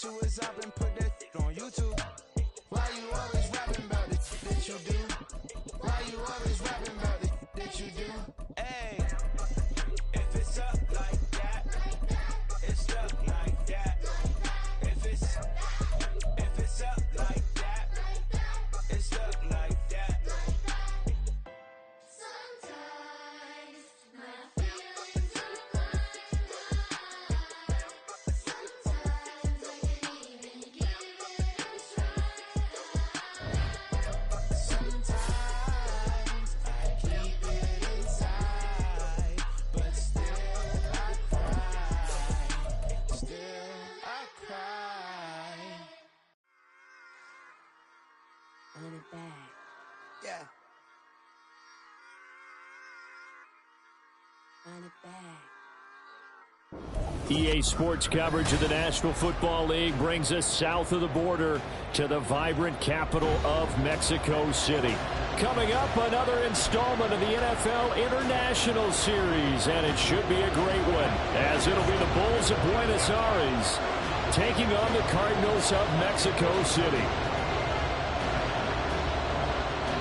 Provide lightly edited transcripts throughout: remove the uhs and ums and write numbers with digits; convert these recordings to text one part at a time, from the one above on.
bitch who is up and put that on YouTube. Why you always rapping about the that you do? Why you always rapping about the that you do? Hey, if it's up like that, it's up like that. If it's up like that, it's up like that. Sometimes my feelings are blind. Sometimes I can't even give it a try. Sometimes I keep it inside, but still I cry. Still I cry. Run it back. Yeah. Run it back. EA Sports coverage of the National Football League brings us south of the border to the vibrant capital of Mexico City. Coming up, another installment of the NFL International Series, and it should be a great one, as it'll be the Bulls of Buenos Aires taking on the Cardinals of Mexico City.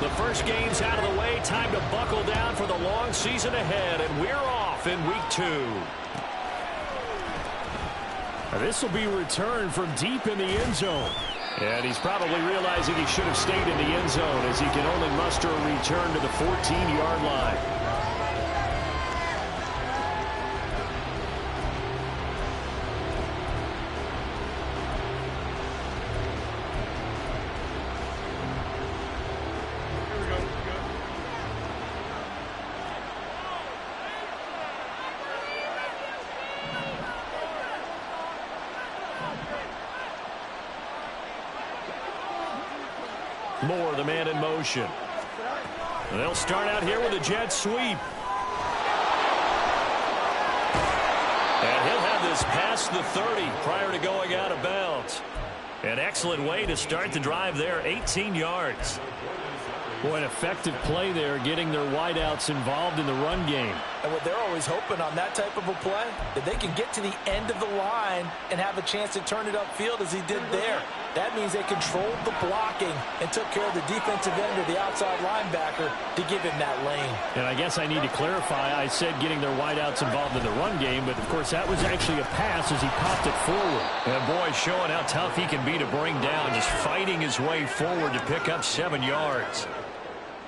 The first game's out of the way. Time to buckle down for the long season ahead, and we're off in week 2. This will be returned from deep in the end zone. And he's probably realizing he should have stayed in the end zone, as he can only muster a return to the 14-yard line. Moore, the man in motion. They'll start out here with a jet sweep. And he'll have this past the 30 prior to going out of bounds. An excellent way to start the drive there, 18 yards. Boy, an effective play there, getting their wideouts involved in the run game. And what they're always hoping on that type of a play, that they can get to the end of the line and have a chance to turn it upfield as he did there. That means they controlled the blocking and took care of the defensive end or the outside linebacker to give him that lane. And I guess I need to clarify, I said getting their wideouts involved in the run game, but of course that was actually a pass as he popped it forward. And boy, showing how tough he can be to bring down, just fighting his way forward to pick up 7 yards.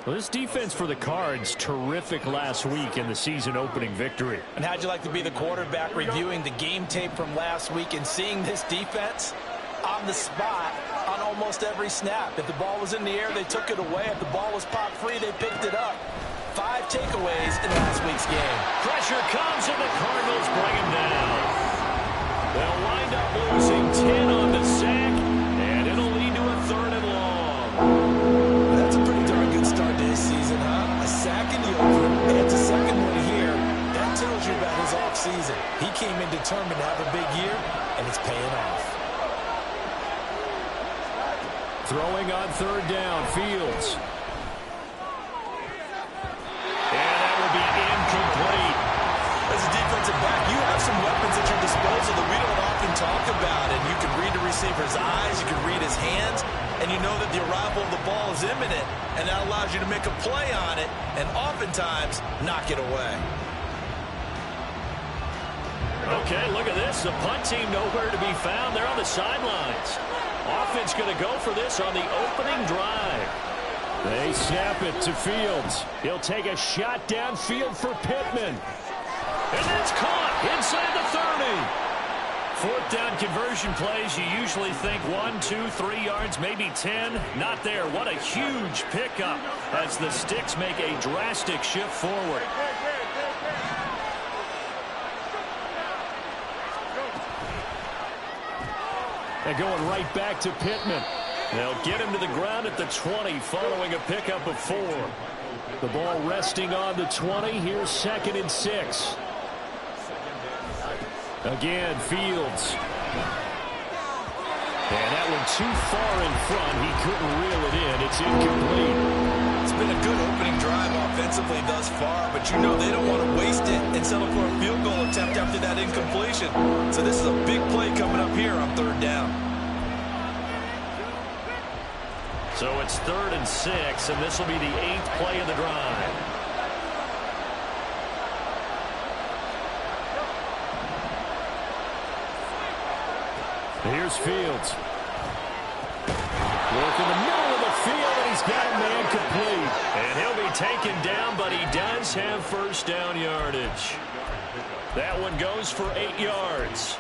Well, this defense for the Cards, terrific last week in the season-opening victory. And how'd you like to be the quarterback reviewing the game tape from last week and seeing this defense on the spot on almost every snap? If the ball was in the air, they took it away. If the ball was popped free, they picked it up. 5 takeaways in last week's game. Pressure comes, and the Cardinals bring him down. They'll wind up losing 10 on the sack, and it'll lead to a 3rd and long. That's a pretty darn good start to his season, huh? A sack in the opener, adds a second one here. That tells you about his offseason. He came in determined to have a big year, and it's paying off. Throwing on 3rd down, Fields. And that will be incomplete. As a defensive back, you have some weapons at your disposal that we don't often talk about, and you can read the receiver's eyes, you can read his hands, and you know that the arrival of the ball is imminent, and that allows you to make a play on it and oftentimes knock it away. Okay, look at this. The punt team nowhere to be found. They're on the sidelines. Offense going to go for this on the opening drive. They snap it to Fields. He'll take a shot downfield for Pittman. And that's caught inside the 30. 4th down conversion plays, you usually think 1, 2, 3 yards, maybe 10. Not there. What a huge pickup as the Sticks make a drastic shift forward. And going right back to Pittman. They'll get him to the ground at the 20 following a pickup of 4. The ball resting on the 20. Here's 2nd and 6. Again, Fields. And that one too far in front. He couldn't reel it in. It's incomplete. It's been a good opening drive offensively thus far, but you know they don't want to waste it and settle for a field goal attempt after that incompletion. So this is a big play coming up here on 3rd down. So it's 3rd and 6, and this will be the 8th play of the drive. Here's Fields. Work in the middle of the field, and he's got a man complete. And he'll be taken down, but he does have first down yardage. That one goes for 8 yards.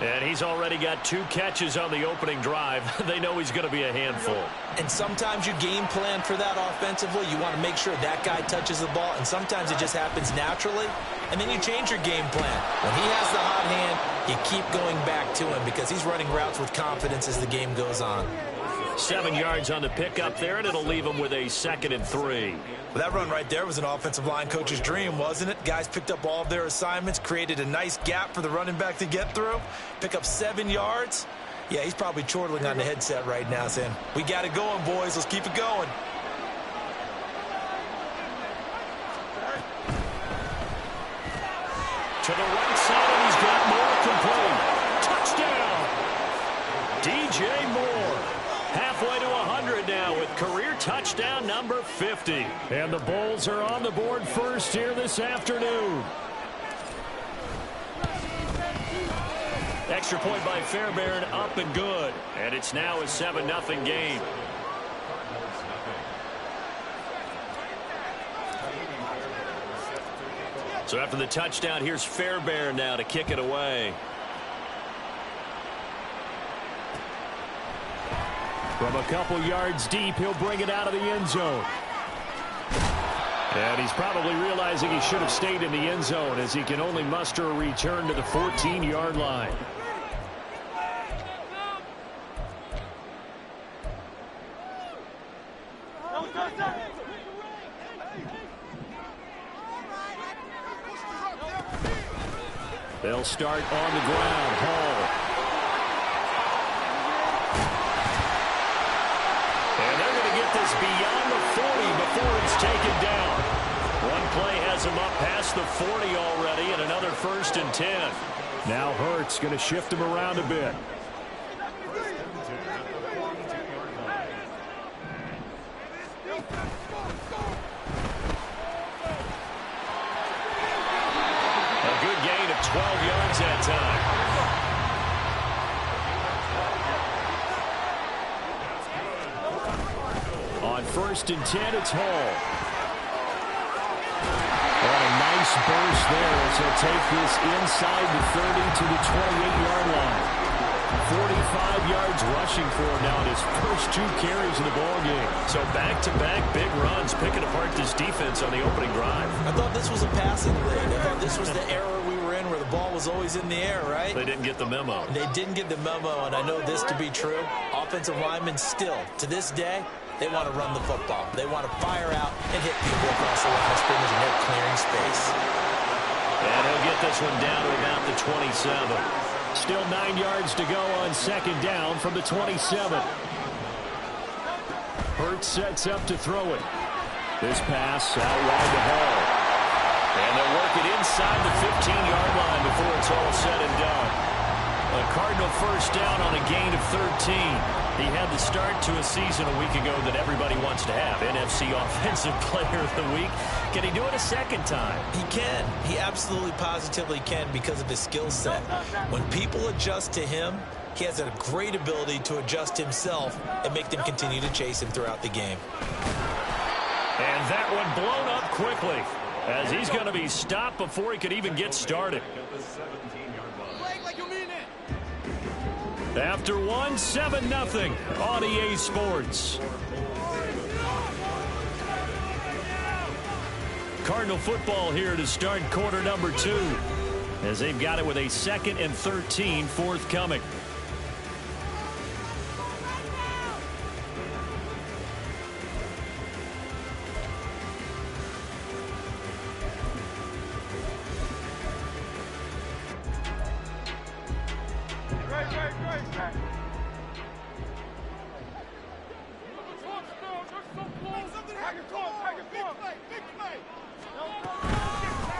And he's already got 2 catches on the opening drive. They know he's going to be a handful. And sometimes you game plan for that offensively. You want to make sure that guy touches the ball, and sometimes it just happens naturally. And then you change your game plan. When he has the hot hand, you keep going back to him because he's running routes with confidence as the game goes on. 7 yards on the pickup there, and it'll leave him with a 2nd and 3. Well, that run right there was an offensive line coach's dream, wasn't it? Guys picked up all of their assignments, created a nice gap for the running back to get through, pick up 7 yards. Yeah, he's probably chortling on the headset right now saying, we got it going, boys. Let's keep it going. To the right side, and he's got Moore complete. Touchdown! DJ Moore. Halfway to 100 now with career touchdown number 50. And the Bulls are on the board first here this afternoon. Extra point by Fairbairn, up and good. And it's now a 7-0 game. So after the touchdown, here's Fairbairn now to kick it away. From a couple yards deep, he'll bring it out of the end zone. And he's probably realizing he should have stayed in the end zone as he can only muster a return to the 14-yard line. They'll start on the ground. Hall. And they're going to get this beyond the 40 before it's taken down. One play has him up past the 40 already, and another 1st and 10. Now Hurts going to shift him around a bit. A good gain of 12 yards that time. On 1st and 10, it's Hall. And a nice burst there as he'll take this inside the 30 to the 28-yard line. 45 yards rushing for him now in his first 2 carries of the ballgame. So back-to-back big runs picking apart this defense on the opening drive. I thought this was a passing league. I thought this was the era we were in where the ball was always in the air, right? They didn't get the memo. They didn't get the memo, and I know this to be true. Offensive linemen still, to this day, they want to run the football. They want to fire out and hit people across the line of scrimmage, and they're clearing space. And he'll get this one down to about the 27. Still 9 yards to go on 2nd down from the 27. Hurts sets up to throw it. This pass out wide to Hall. And they'll work it inside the 15-yard line before it's all said and done. A Cardinal first down on a gain of 13. He had the start to a season a week ago that everybody wants to have. NFC Offensive Player of the Week. Can he do it a second time? He can. He absolutely positively can because of his skill set. When people adjust to him, he has a great ability to adjust himself and make them continue to chase him throughout the game. And that one blown up quickly as he's going to be stopped before he could even get started. After one, 7-0 on EA Sports. Cardinal football here to start quarter number 2 as they've got it with a 2nd and 13 forthcoming.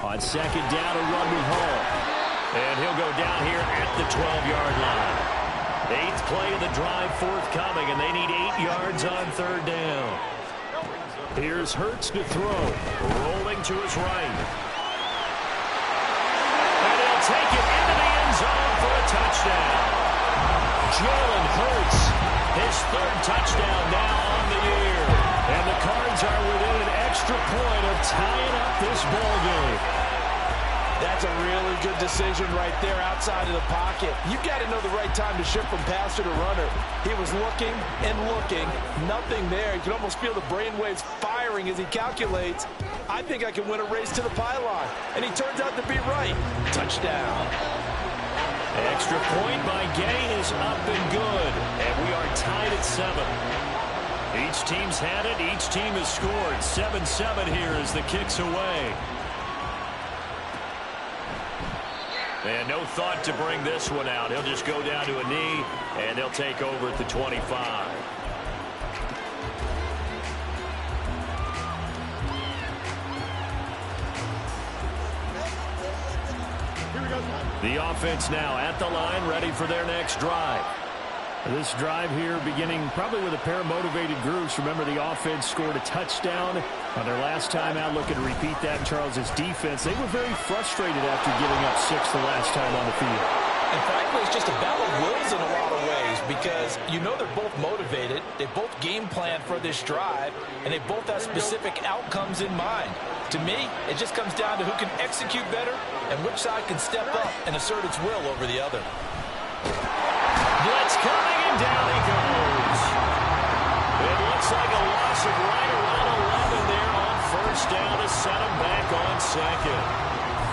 On second down, a run with Hall. And he'll go down here at the 12-yard line. 8th play of the drive forthcoming, and they need 8 yards on third down. Here's Hurts to throw, rolling to his right. And he'll take it into the end zone for a touchdown. Jalen Hurts, his 3rd touchdown now on the year. And the Cards are within an extra point of tying up this ball game. That's a really good decision right there outside of the pocket. You've got to know the right time to shift from passer to runner. He was looking and looking, nothing there. You can almost feel the brainwaves firing as he calculates, I think I can win a race to the pylon. And he turns out to be right. Touchdown. Extra point by Gain is up and good. And we are tied at 7. Each team's had it. Each team has scored. 7-7 here as the kick's away. And no thought to bring this one out. He'll just go down to a knee, and they'll take over at the 25. The offense now at the line, ready for their next drive. This drive here beginning probably with a pair of motivated groups. Remember, the offense scored a touchdown on their last time out. Looking to repeat that in Charles's defense. They were very frustrated after giving up 6 the last time on the field. And frankly, it's just a battle of wills in a lot of ways because you know they're both motivated. They both game plan for this drive, and they both have specific outcomes in mind. To me, it just comes down to who can execute better and which side can step up and assert its will over the other. Blitz coming, and down he goes. It looks like a loss of right around 11 there on first down to set him back on second.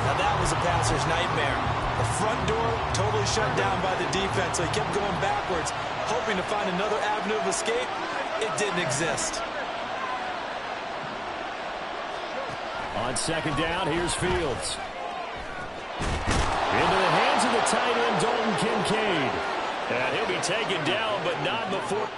Now that was a passer's nightmare. The front door totally shut down by the defense, so he kept going backwards, hoping to find another avenue of escape. It didn't exist. On second down, here's Fields. Into the hands of the tight end, Dalton Kincaid. And he'll be taken down, but not before.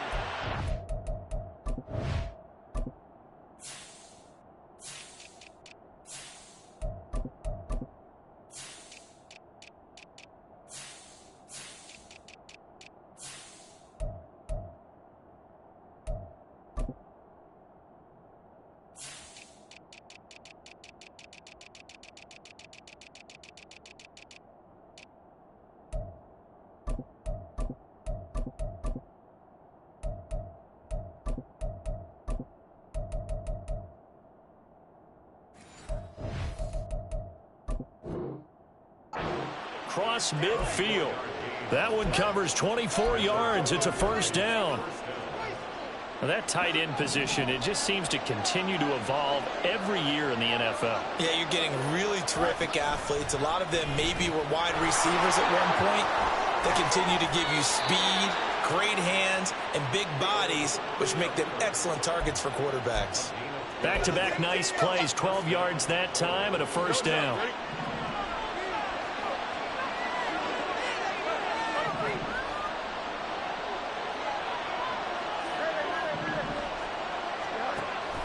Cross midfield. That one covers 24 yards. It's a first down. Now that tight end position, it just seems to continue to evolve every year in the NFL. Yeah, you're getting really terrific athletes. A lot of them maybe were wide receivers at one point. They continue to give you speed, great hands, and big bodies, which make them excellent targets for quarterbacks. Back-to-back nice plays, 12 yards that time and a first down.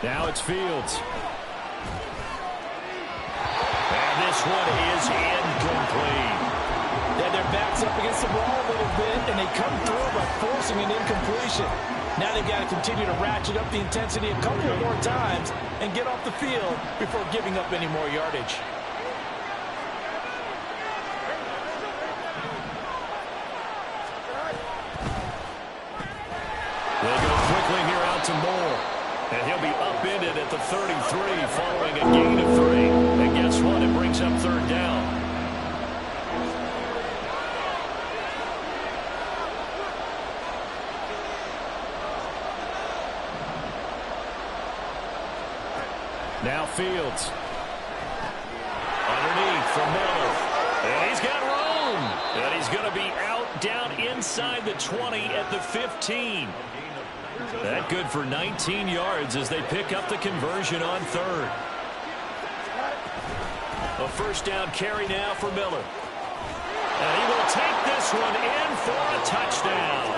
Now it's Fields. And this one is incomplete. Yeah, their back's up against the wall a little bit, and they come through by forcing an incompletion. Now they've got to continue to ratchet up the intensity a couple of more times and get off the field before giving up any more yardage. They'll go quickly here out to Moore. And he'll be upended at the 33 following a gain of 3. And guess what? It brings up third down. Now Fields. Underneath from Miller. And he's got room. And he's going to be out down inside the 20 at the 15. That good for 19 yards as they pick up the conversion on third. A first down carry now for Miller. And he will take this one in for a touchdown.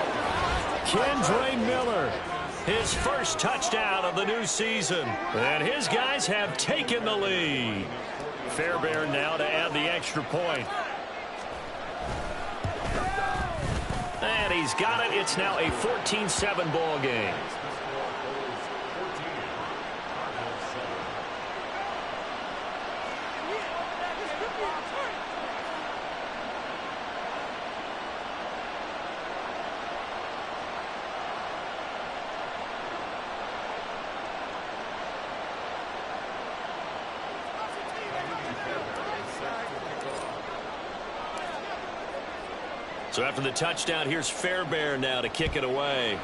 Kendre Miller his first touchdown of the new season. And his guys have taken the lead. Fairbairn now to add the extra point. And he's got it. It's now a 14-7 ball game. So after the touchdown, here's Fairbairn now to kick it away.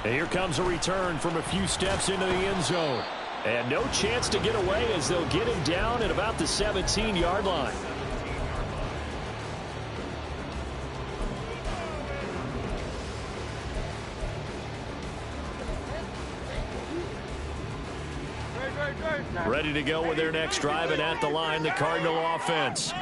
And here comes a return from a few steps into the end zone. And no chance to get away as they'll get him down at about the 17-yard line. Ready to go with their next drive, and at the line, the Cardinal offense.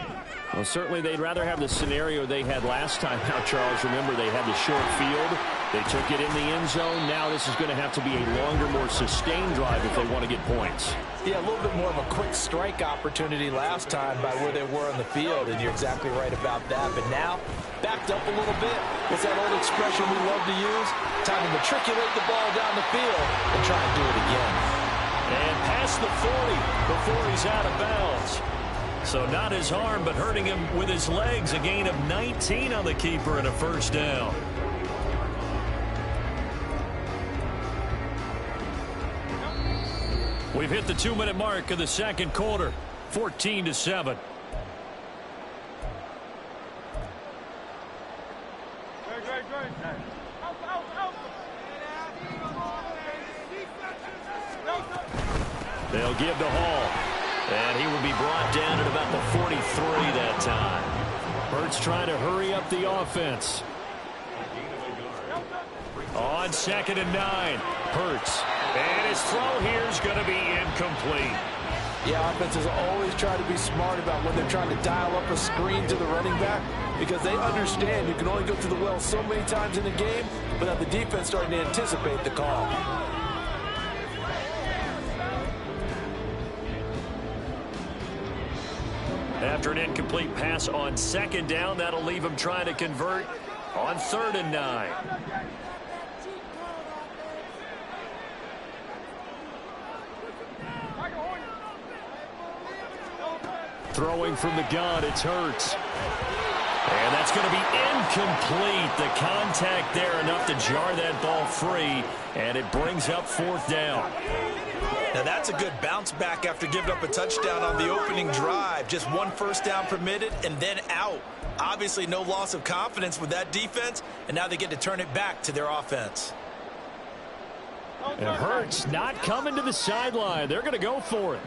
Well, certainly they'd rather have the scenario they had last time out, Charles. Remember, they had the short field. They took it in the end zone. Now this is going to have to be a longer, more sustained drive if they want to get points. Yeah, a little bit more of a quick strike opportunity last time by where they were on the field, and you're exactly right about that. But now, backed up a little bit. What's that old expression we love to use? Time to matriculate the ball down the field and try and do it again. And past the 40 before he's out of bounds. So not his arm, but hurting him with his legs. A gain of 19 on the keeper and a first down. We've hit the 2-minute mark of the second quarter. 14-7. They'll give to Hall. And he will be brought down at about the 43 that time. Hurts trying to hurry up the offense. On 2nd and 9. Hurts. And his throw here is going to be incomplete. Yeah, offenses always try to be smart about when they're trying to dial up a screen to the running back, because they understand you can only go to the well so many times in a game without the defense starting to anticipate the call. After an incomplete pass on 2nd down, that'll leave him trying to convert on 3rd and 9. Throwing from the gun, it's Hurts. And that's going to be incomplete. The contact there enough to jar that ball free, and it brings up 4th down. Now that's a good bounce back after giving up a touchdown on the opening drive. Just 1 first down permitted and then out. Obviously no loss of confidence with that defense, and now they get to turn it back to their offense. And Hurts not coming to the sideline. They're going to go for it.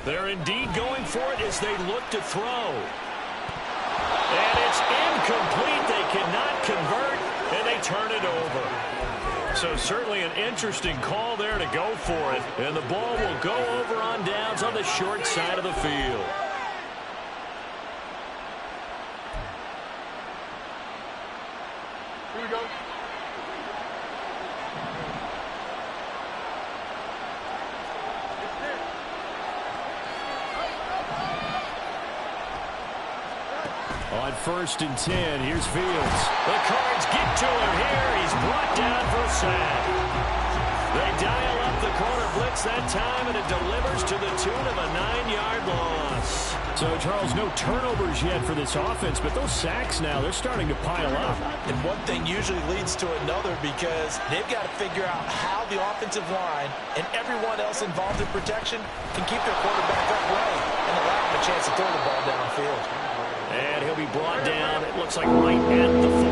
They're indeed going for it as they look to throw. And it's incomplete. They cannot convert, and they turn it over. So certainly an interesting call there to go for it. And the ball will go over on downs on the short side of the field. Here we go. On 1st and 10, here's Fields. The Cards get to him here. He's brought down for a sack. They dial up the corner blitz that time, and it delivers to the tune of a 9-yard loss. So, Charles, no turnovers yet for this offense, but those sacks now, they're starting to pile up. And one thing usually leads to another, because they've got to figure out how the offensive line and everyone else involved in protection can keep their quarterback upright and allow him a chance to throw the ball downfield. And he'll be brought down, it looks like right at the 40.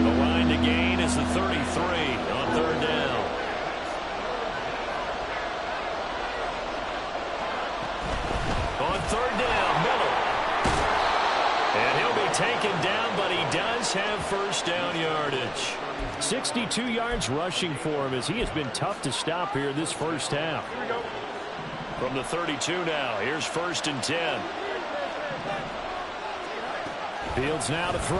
The line to gain is the 33 on 3rd down. On 3rd down, Miller. And he'll be taken down, but he does have first down yardage. 62 yards rushing for him as he has been tough to stop here this first half. Here we go. From the 32 now, here's 1st and 10. Fields now to throw.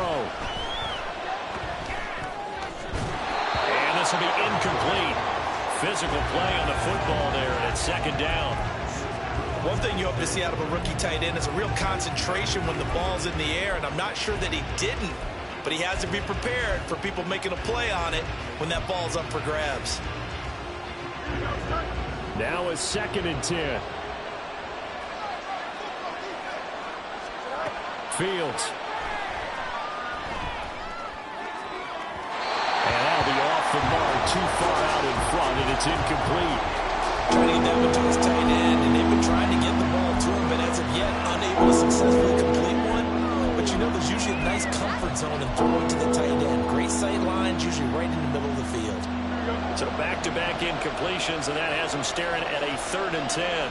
And this will be incomplete. Physical play on the football there, and it's 2nd down. One thing you hope to see out of a rookie tight end is a real concentration when the ball's in the air, and I'm not sure that he didn't, but he has to be prepared for people making a play on it when that ball's up for grabs. Now it's 2nd and 10. Fields. And that'll be off the mark, too far out in front, and it's incomplete. Trying to get that one to his tight end, and they've been trying to get the ball to him, but as of yet, unable to successfully complete one. But you know there's usually a nice comfort zone in throwing to the tight end. Great sight lines, usually right in the middle of the field. So back-to-back incompletions, and that has him staring at a 3rd and 10.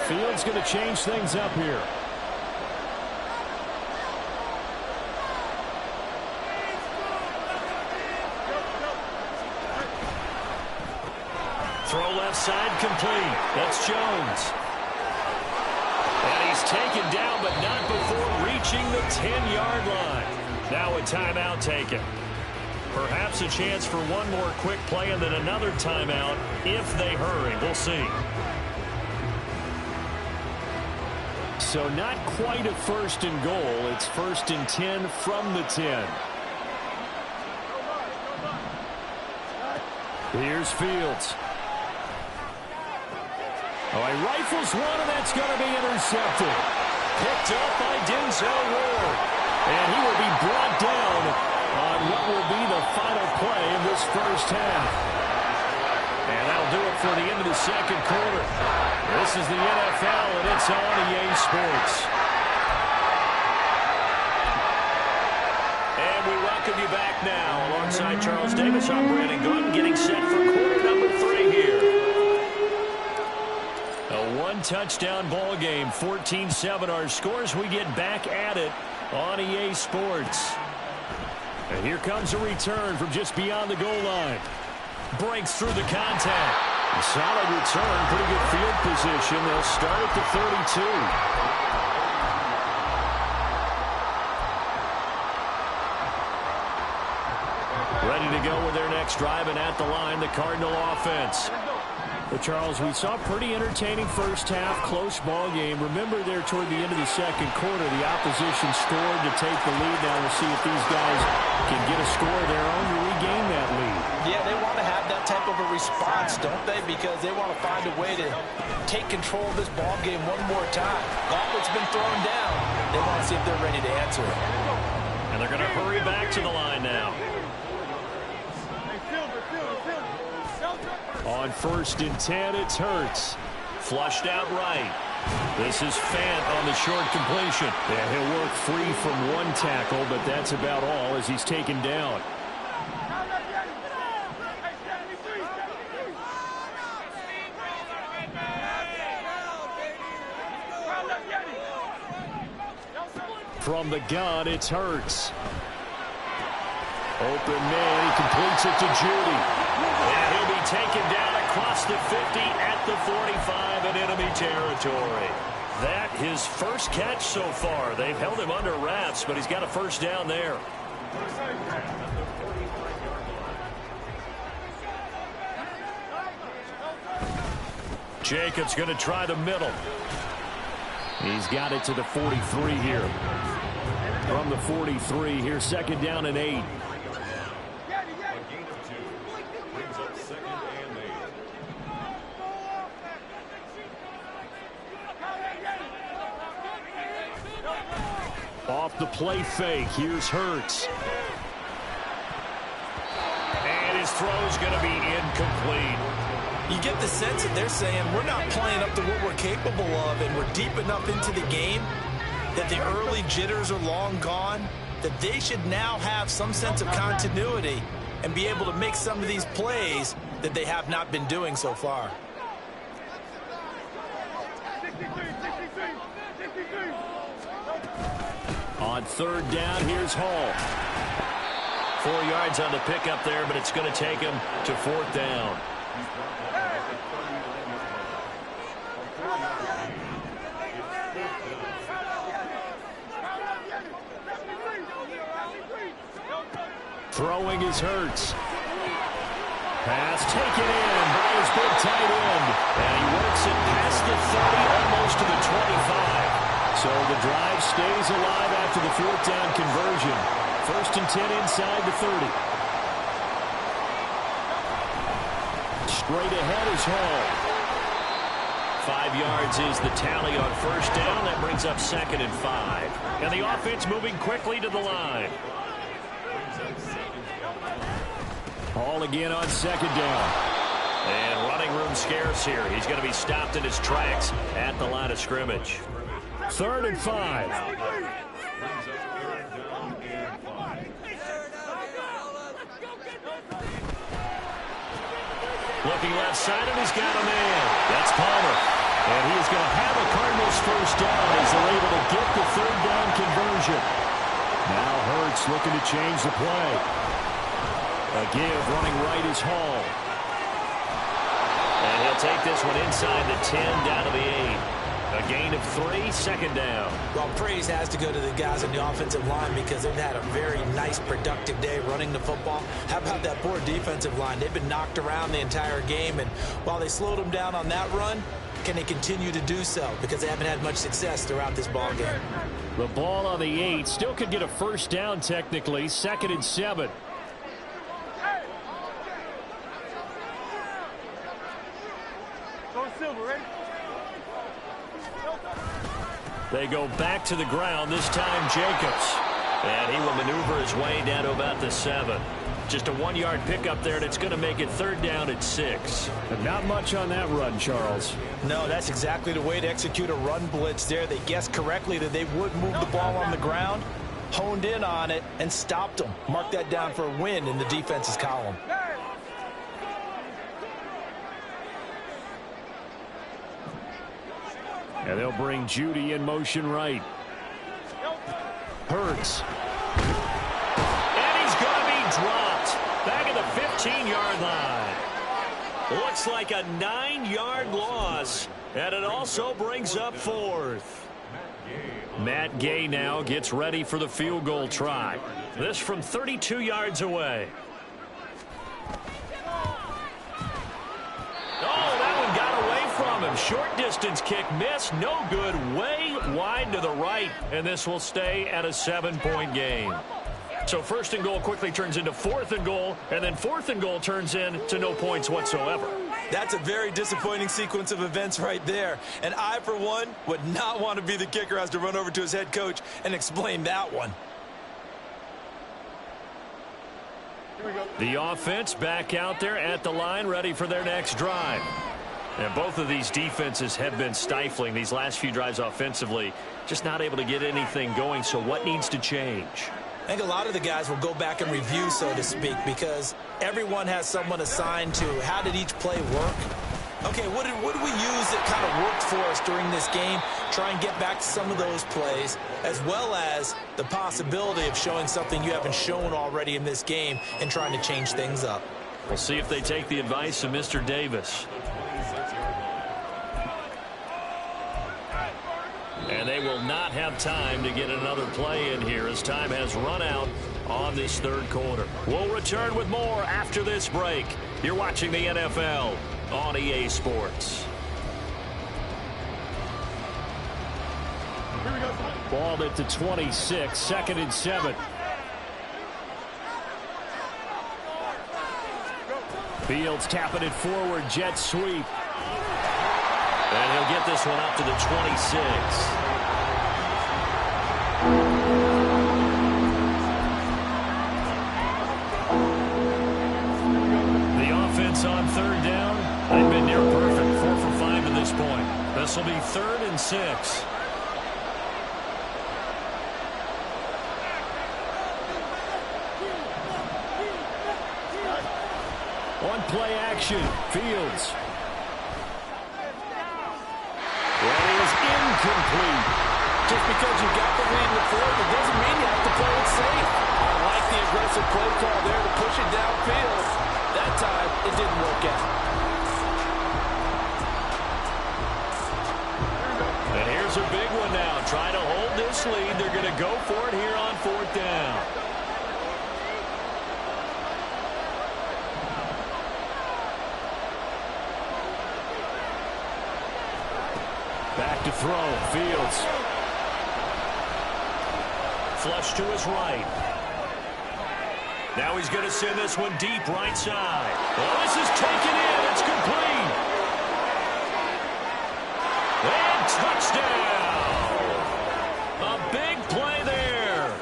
Fields going to change things up here. Throw left side complete. That's Jones. And he's taken down, but not before reaching the 10-yard line. Now a timeout taken. Perhaps a chance for one more quick play and then another timeout if they hurry. We'll see. So not quite a 1st and goal. It's 1st and 10 from the 10. Here's Fields. Oh, he rifles one, and that's going to be intercepted. Picked up by Denzel Ward. And he will be brought down on what will be the final play in this 1st half. And that'll do it for the end of the 2nd quarter. This is the NFL, and it's on EA Sports. And we welcome you back now. Alongside Charles Davis, I'm Brandon Gordon, getting set for quarter number 3 here. A one-touchdown ball game, 14-7 our scores. We get back at it on EA Sports. And here comes a return from just beyond the goal line. Breaks through the contact. A solid return, pretty good field position. They'll start at the 32. Ready to go with their next drive, and at the line, the Cardinal offense. But Charles, we saw a pretty entertaining 1st half, close ball game. Remember there toward the end of the 2nd quarter, the opposition scored to take the lead. Now we'll see if these guys can get a score of their own to regain that lead. Yeah, they want to have that type of a response, don't they? Because they want to find a way to take control of this ball game one more time. Gauntlet's been thrown down. They want to see if they're ready to answer it. And they're going to hurry back to the line now. On 1st and 10, it's Hurts. Flushed out right. This is Fant on the short completion. And he'll work free from one tackle, but that's about all as he's taken down. From the gun, it's Hurts. Open man, he completes it to Judy. And he'll be taken down across the 50 at the 45 in enemy territory. That his first catch so far. They've held him under wraps, but he's got a 1st down there. Jacobs going to try the middle. He's got it to the 43 here. From the 43, here's 2nd down and 8. Off the play fake, here's Hurts. And his throw's going to be incomplete. You get the sense that they're saying we're not playing up to what we're capable of, and we're deep enough into the game that the early jitters are long gone, that they should now have some sense of continuity and be able to make some of these plays that they have not been doing so far. On 3rd down, here's Hall. 4 yards on the pickup there, but it's going to take him to 4th down. Throwing is Hurts. Pass taken in by his big tight end. And he works it past the 30, almost to the 25. So the drive stays alive after the 4th down conversion. 1st and 10 inside the 30. Straight ahead is Hall. 5 yards is the tally on 1st down. That brings up 2nd and 5. And the offense moving quickly to the line. Hall again on 2nd down. And running room scarce here. He's going to be stopped in his tracks at the line of scrimmage. 3rd and 5. Looking left side, and he's got a man. That's Palmer. And he is going to have a Cardinals 1st down as they're able to get the 3rd down conversion. Now Hurts looking to change the play. A give running right is Hall. And he'll take this one inside the 10 down to the 8. A gain of 3, 2nd down. Well, praise has to go to the guys on the offensive line because they've had a very nice, productive day running the football. How about that poor defensive line? They've been knocked around the entire game, and while they slowed them down on that run, can they continue to do so? Because they haven't had much success throughout this ball game. The ball on the 8 still could get a 1st down technically. 2nd and 7. They go back to the ground, this time Jacobs. And he will maneuver his way down to about the 7. Just a 1-yard pickup there, and it's going to make it 3rd down at 6. And not much on that run, Charles. No, that's exactly the way to execute a run blitz there. They guessed correctly that they would move the ball on the ground, honed in on it, and stopped them. Mark that down for a win in the defense's column. And they'll bring Judy in motion right. Hurts. And he's going to be dropped. Back at the 15-yard line. Looks like a 9-yard loss. And it also brings up 4th. Matt Gay now gets ready for the field goal try. This from 32 yards away. Short distance kick missed, no good, way wide to the right, and this will stay at a 7-point game. So 1st and goal quickly turns into 4th and goal, and then 4th and goal turns into no points whatsoever. That's a very disappointing sequence of events right there. And I, for one, would not want to be the kicker who has to run over to his head coach and explain that one. The offense back out there at the line, ready for their next drive. And both of these defenses have been stifling these last few drives offensively. Just not able to get anything going, so what needs to change? I think a lot of the guys will go back and review, so to speak, because everyone has someone assigned to how did each play work. Okay, what did we use that kind of worked for us during this game? Try and get back to some of those plays, as well as the possibility of showing something you haven't shown already in this game and trying to change things up. We'll see if they take the advice of Mr. Davis. And they will not have time to get another play in here as time has run out on this 3rd quarter. We'll return with more after this break. You're watching the NFL on EA Sports. Ball at the 26, 2nd and 7. Fields tapping it forward, jet sweep. And he'll get this one up to the 26. The offense on 3rd down, they've been near perfect, 4 for 5 to this point. This will be 3rd and 6. On play action, Fields. That is incomplete. Just because you got the lead in the 4th, it doesn't mean you have to play it safe. I like the aggressive play call going to go for it here on 4th down. Back to throw. Fields. Flush to his right. Now he's going to send this one deep right side. Well, this is taken in. It's complete. And touchdown. A big play there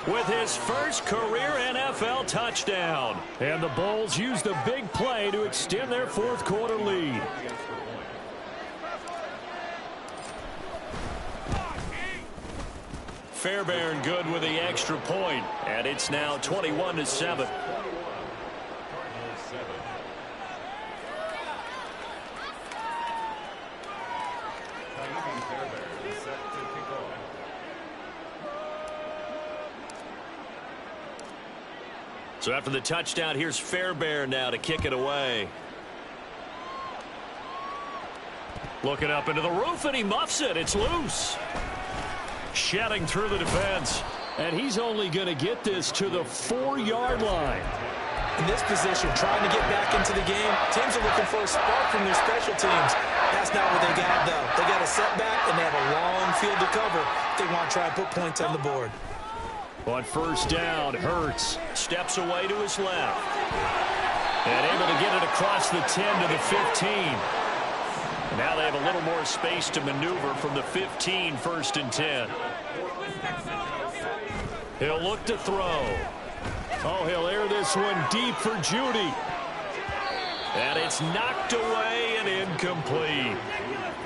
with his first career NFL touchdown. And the Bulls use the big play to extend their 4th quarter lead. Fairbairn good with the extra point, and it's now 21-7. So after the touchdown, here's Fairbairn now to kick it away. Looking up into the roof, and he muffs it. It's loose. Shedding through the defense. And he's only going to get this to the 4-yard line. In this position, trying to get back into the game, teams are looking for a spark from their special teams. That's not what they got, though. They got a setback, and they have a long field to cover if they want to try and put points on the board. On 1st down, Hurts steps away to his left. And able to get it across the 10 to the 15. Now they have a little more space to maneuver from the 15, 1st and 10. He'll look to throw. Oh, he'll air this one deep for Judy. And it's knocked away and incomplete.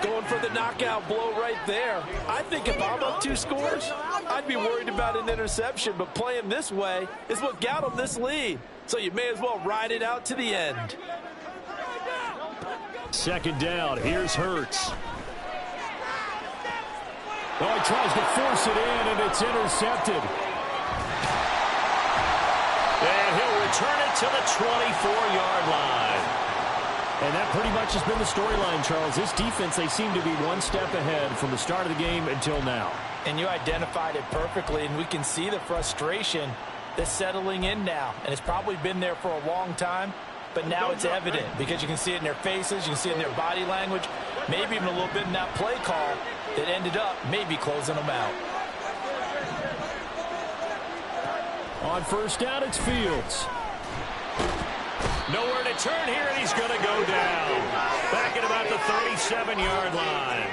Going for the knockout blow right there. I think if I'm up 2 scores, I'd be worried about an interception, but playing this way is what got them this lead. So you may as well ride it out to the end. 2nd down, here's Hurts. Oh, he tries to force it in, and it's intercepted. And he'll return it to the 24-yard line. And that pretty much has been the storyline, Charles. This defense, they seem to be one step ahead from the start of the game until now. And you identified it perfectly, and we can see the frustration that's settling in now. And it's probably been there for a long time. But now it's evident because you can see it in their faces, you can see it in their body language, maybe even a little bit in that play call that ended up maybe closing them out. On 1st down, it's Fields. Nowhere to turn here, and he's going to go down. Back at about the 37-yard line.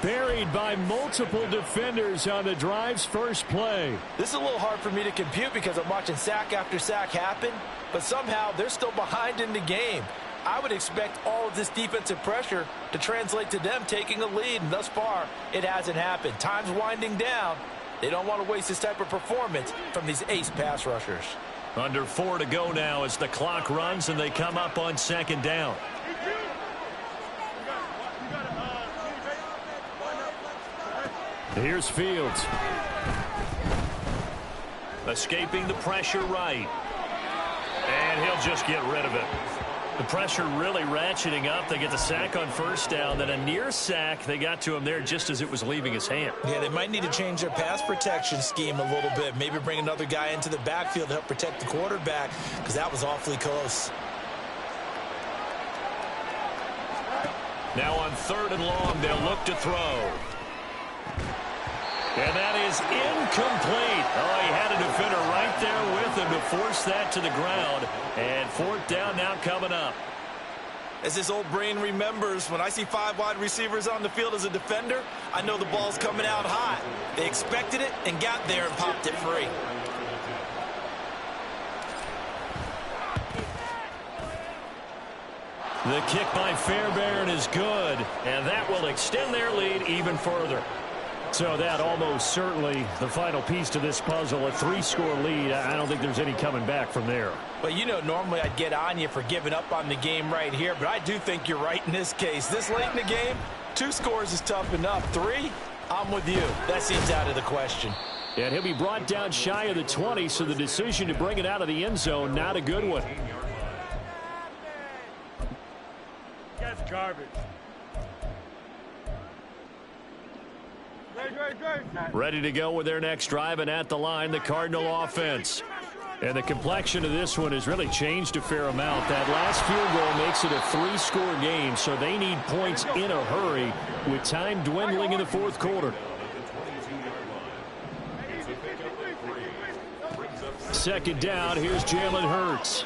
Buried by multiple defenders on the drive's first play. This is a little hard for me to compute because I'm watching sack after sack happen, but somehow they're still behind in the game. I would expect all of this defensive pressure to translate to them taking a lead, and thus far, it hasn't happened. Time's winding down. They don't want to waste this type of performance from these ace pass rushers. Under 4 to go now as the clock runs and they come up on 2nd down. Here's Fields. Escaping the pressure right. And he'll just get rid of it. The pressure really ratcheting up. They get the sack on 1st down. Then a near sack. They got to him there just as it was leaving his hand. Yeah, they might need to change their pass protection scheme a little bit. Maybe bring another guy into the backfield to help protect the quarterback because that was awfully close. Now on 3rd and long, they'll look to throw. And that is incomplete. Oh, he had a defender right there with him to force that to the ground. And 4th down now coming up. As this old brain remembers, when I see 5 wide receivers on the field as a defender, I know the ball's coming out hot. They expected it and got there and popped it free. The kick by Fairbairn is good, and that will extend their lead even further. So that almost certainly the final piece to this puzzle, a 3-score lead. I don't think there's any coming back from there. Well, you know, normally I'd get on you for giving up on the game right here, but I do think you're right in this case. This late in the game, 2 scores is tough enough. 3, I'm with you. That seems out of the question. And he'll be brought down shy of the 20, so the decision to bring it out of the end zone, not a good one. That's garbage. Ready to go with their next drive, and at the line, the Cardinal offense. And the complexion of this one has really changed a fair amount. That last field goal makes it a 3-score game, so they need points in a hurry with time dwindling in the fourth quarter. Second down, here's Jalen Hurts.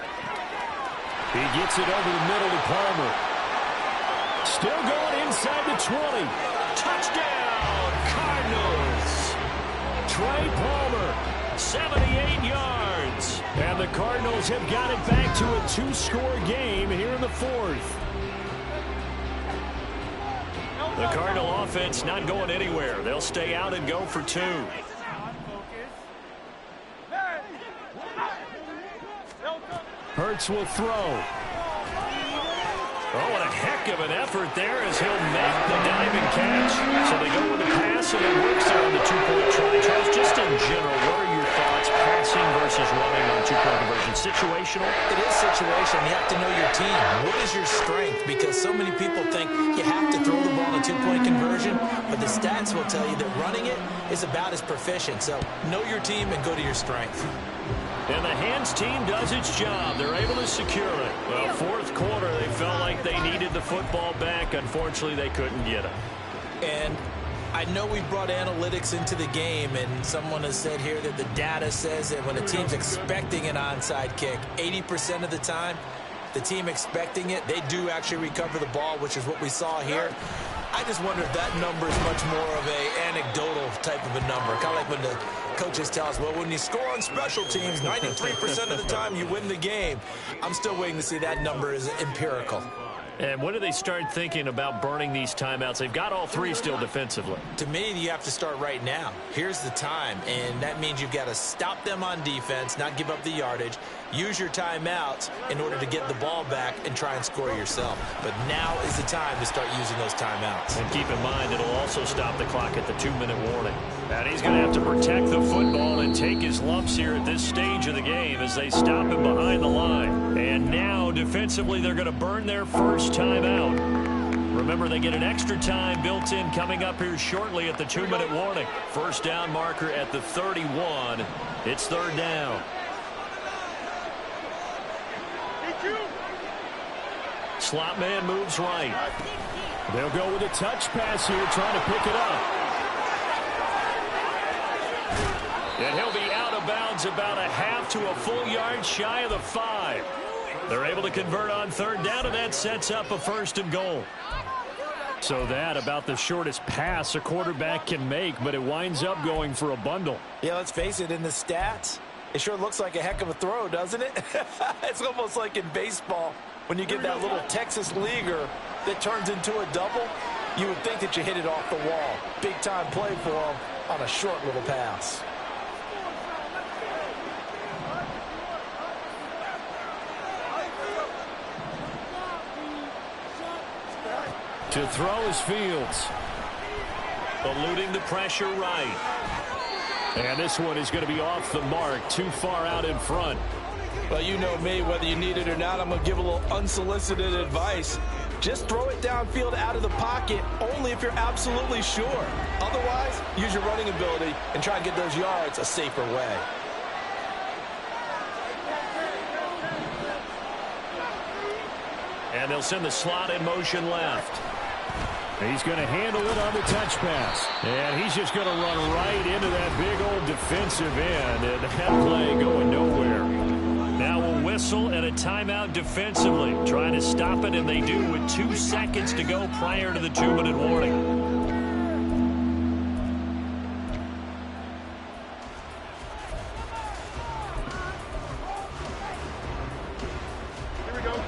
He gets it over the middle to Palmer. Still going inside the 20. Touchdown, Cardinals. Trey Palmer, 78 yards. And the Cardinals have got it back to a 2-score game here in the fourth. The Cardinal offense not going anywhere. They'll stay out and go for 2. Hurts will throw. Oh, what a heck of an effort there as he'll make the diving catch. So they go with the pass, and it works there on the 2-point try. Charles, just in general, what are your thoughts, passing versus running on 2-point conversion? Situational? It is situational. You have to know your team. What is your strength? Because so many people think you have to throw the ball in a 2-point conversion, but the stats will tell you that running it is about as proficient. So know your team and go to your strength. And the hands team does its job. They're able to secure it. Well, fourth quarter, they felt like they needed the football back. Unfortunately, they couldn't get it. And I know we brought analytics into the game, and someone has said here that the data says that when a team's expecting an onside kick, 80% of the time, the team expecting it, they do actually recover the ball, which is what we saw here. I just wonder if that number is much more of a anecdotal type of a number. Kind of like when the coaches tell us, well, when you score on special teams, 93% of the time you win the game. I'm still waiting to see that number is empirical. And when do they start thinking about burning these timeouts? They've got all 3 still defensively. To me, you have to start right now. Here's the time, and that means you've got to stop them on defense, not give up the yardage, use your timeouts in order to get the ball back and try and score yourself. But now is the time to start using those timeouts. And keep in mind, it'll also stop the clock at the 2-minute warning. And he's going to have to protect the football and take his lumps here at this stage of the game as they stop him behind the line. And now, defensively, they're going to burn their first timeout. Remember, they get an extra time built in coming up here shortly at the 2-minute warning. First down marker at the 31. It's third down. Slot man moves right. They'll go with a touch pass here, trying to pick it up. And he'll be out of bounds about a half to a full yard shy of the 5. They're able to convert on third down, and that sets up a 1st and goal. So that about the shortest pass a quarterback can make, but it winds up going for a bundle. Yeah, let's face it, in the stats, it sure looks like a heck of a throw, doesn't it? It's almost like in baseball when you get that little Texas leaguer that turns into a double. You would think that you hit it off the wall. Big-time play for him on a short little pass. To throw is Fields. Eluding the pressure right. And this one is going to be off the mark, too far out in front. Well, you know me, whether you need it or not, I'm going to give a little unsolicited advice. Just throw it downfield out of the pocket only if you're absolutely sure. Otherwise, use your running ability and try and get those yards a safer way. And they'll send the slot in motion left. He's going to handle it on the touch pass. And he's just going to run right into that big old defensive end. And that play going nowhere. Now a whistle and a timeout defensively. Trying to stop it, and they do with 2 seconds to go prior to the 2-minute warning.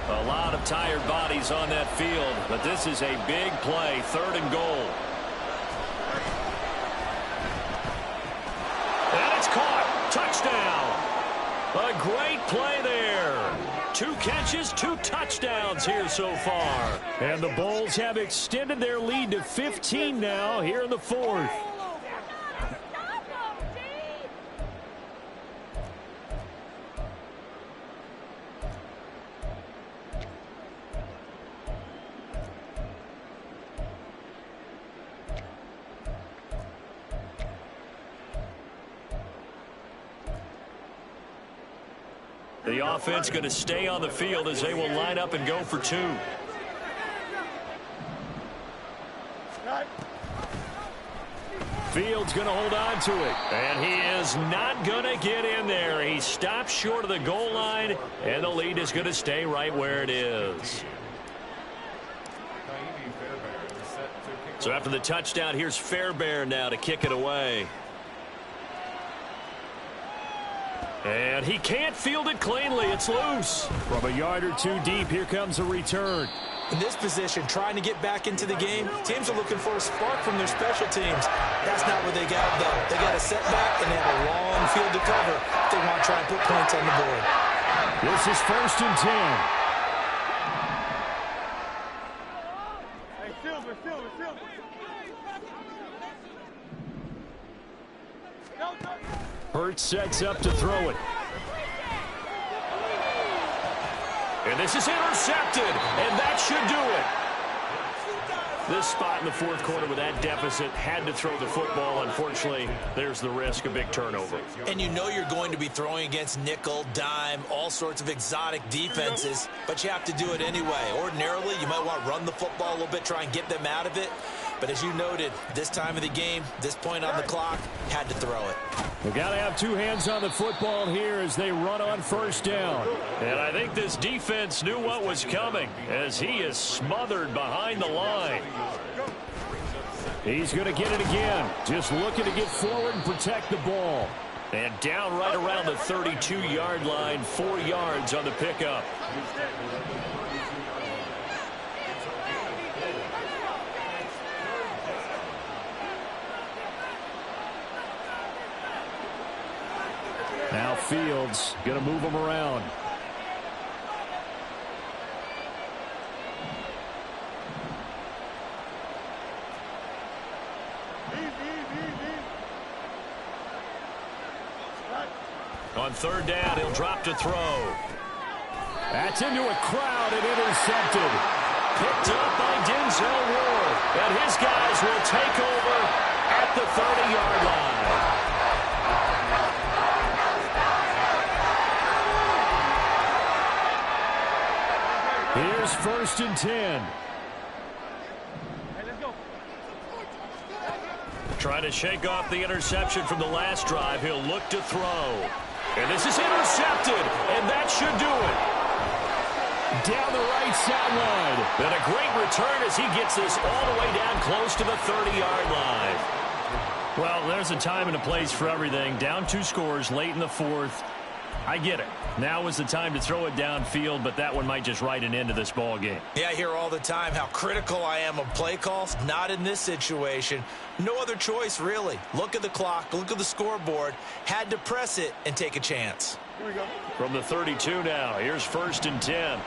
A lot of tired bodies on that field, but this is a big play, 3rd and goal. And it's caught. Touchdown. A great play there. 2 catches, 2 touchdowns here so far. And the Bulls have extended their lead to 15 now here in the 4th. The offense going to stay on the field as they will line up and go for two. Fields going to hold on to it. And he is not going to get in there. He stops short of the goal line, and the lead is going to stay right where it is. So after the touchdown, here's Fairbairn now to kick it away. And he can't field it cleanly. It's loose. From a yard or two deep, here comes a return. In this position, trying to get back into the game, teams are looking for a spark from their special teams. That's not what they got, though. They got a setback, and they have a long field to cover if they want to try and put points on the board. This is 1st and 10. Hurts sets up to throw it. And this is intercepted, and that should do it. This spot in the fourth quarter with that deficit, had to throw the football. Unfortunately, there's the risk of big turnover. And you know you're going to be throwing against nickel, dime, all sorts of exotic defenses, but you have to do it anyway. Ordinarily, you might want to run the football a little bit, try and get them out of it. But as you noted, this time of the game, this point on the clock, had to throw it. They've got to have two hands on the football here as they run on 1st down. And I think this defense knew what was coming as he is smothered behind the line. He's going to get it again. Just looking to get forward and protect the ball. And down right around the 32-yard line, 4 yards on the pickup. Now Fields going to move him around. On 3rd down, he'll drop to throw. That's into a crowd and intercepted. Picked up by Denzel Ward. And his guys will take over at the 30-yard line. Here's 1st and 10. Trying to shake off the interception from the last drive. He'll look to throw. And this is intercepted, and that should do it. Down the right sideline. And a great return as he gets this all the way down close to the 30-yard line. Well, there's a time and a place for everything. Down 2 scores late in the 4th. I get it. Now is the time to throw it downfield, but that one might just write an end to this ball game. Yeah, I hear all the time how critical I am of play calls. Not in this situation. No other choice, really. Look at the clock. Look at the scoreboard. Had to press it and take a chance. Here we go. From the 32 now. Here's 1st and 10.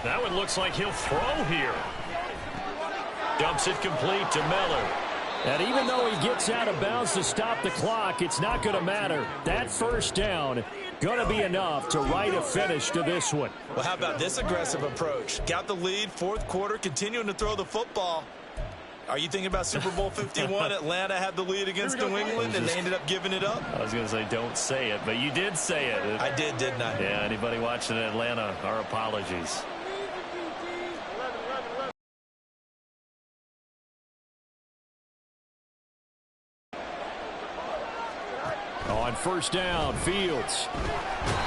That one looks like he'll throw here. Dumps it complete to Miller. And even though he gets out of bounds to stop the clock, it's not going to matter. That 1st down going to be enough to write a finish to this one. Well, how about this aggressive approach? Got the lead, 4th quarter, continuing to throw the football. Are you thinking about Super Bowl 51? Atlanta had the lead against New England, and they ended up giving it up? I was going to say don't say it, but you did say it. I did, didn't I? Yeah, anybody watching Atlanta, our apologies. On 1st down, Fields.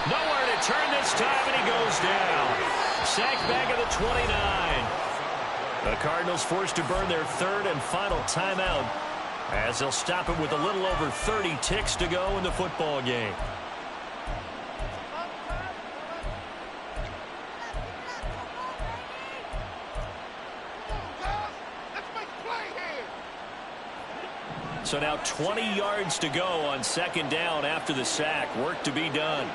Nowhere to turn this time, and he goes down. Sacked back at the 29. The Cardinals forced to burn their 3rd and final timeout as they'll stop it with a little over 30 ticks to go in the football game. So now 20 yards to go on 2nd down after the sack. Work to be done.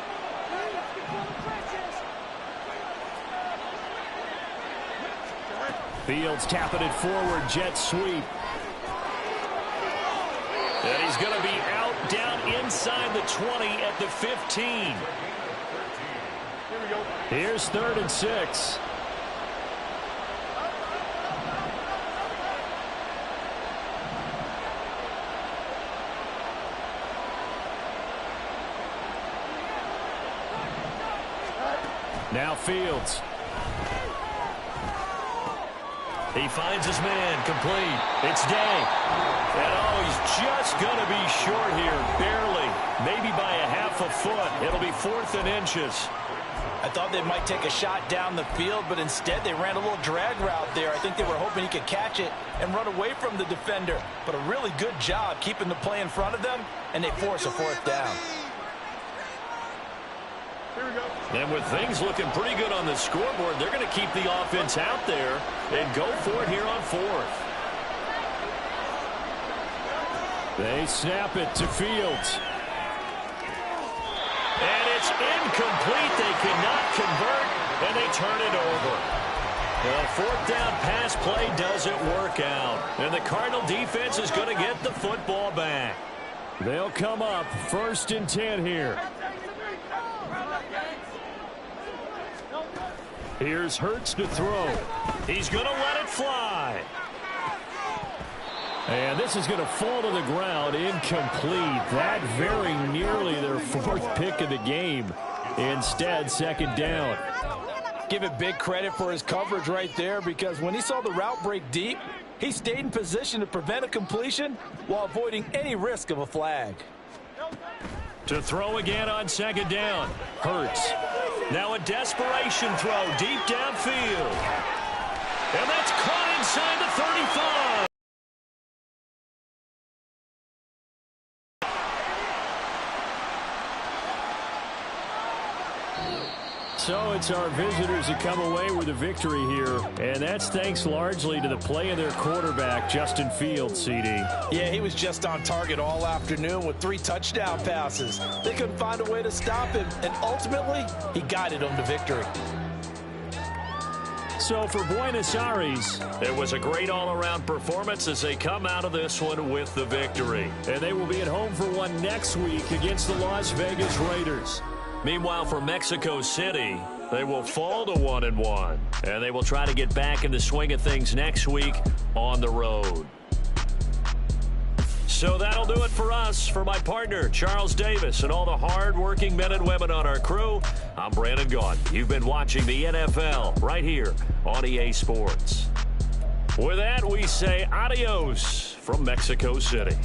Fields tapping it forward. Jet sweep. And he's going to be out down inside the 20 at the 15. Here's 3rd and 6. Now Fields. He finds his man, complete. It's Day. And he's just going to be short here, barely. Maybe by a half a foot. It'll be 4th and inches. I thought they might take a shot down the field, but instead they ran a little drag route there. I think they were hoping he could catch it and run away from the defender. But a really good job keeping the play in front of them, and they force a 4th down. And with things looking pretty good on the scoreboard, they're going to keep the offense out there and go for it here on 4th. They snap it to Fields. And it's incomplete. They cannot convert, and they turn it over. The 4th down pass play doesn't work out. And the Cardinal defense is going to get the football back. They'll come up 1st and 10 here. Here's Hurts to throw. He's going to let it fly. And this is going to fall to the ground, incomplete. That very nearly their 4th pick of the game. Instead, 2nd down. Give it big credit for his coverage right there, because when he saw the route break deep, he stayed in position to prevent a completion while avoiding any risk of a flag. To throw again on 2nd down. Hurts. Now a desperation throw deep downfield. And that's caught inside the 35. So it's our visitors that come away with a victory here, and that's thanks largely to the play of their quarterback, Justin Fields, CD. Yeah, he was just on target all afternoon with 3 touchdown passes. They couldn't find a way to stop him, and ultimately, he guided them to victory. So for Buenos Aires, it was a great all-around performance as they come out of this one with the victory. And they will be at home for one next week against the Las Vegas Raiders. Meanwhile, for Mexico City, they will fall to 1-1, and they will try to get back in the swing of things next week on the road. So that'll do it for us. For my partner, Charles Davis, and all the hard-working men and women on our crew, I'm Brandon Gaudin. You've been watching the NFL right here on EA Sports. With that, we say adios from Mexico City.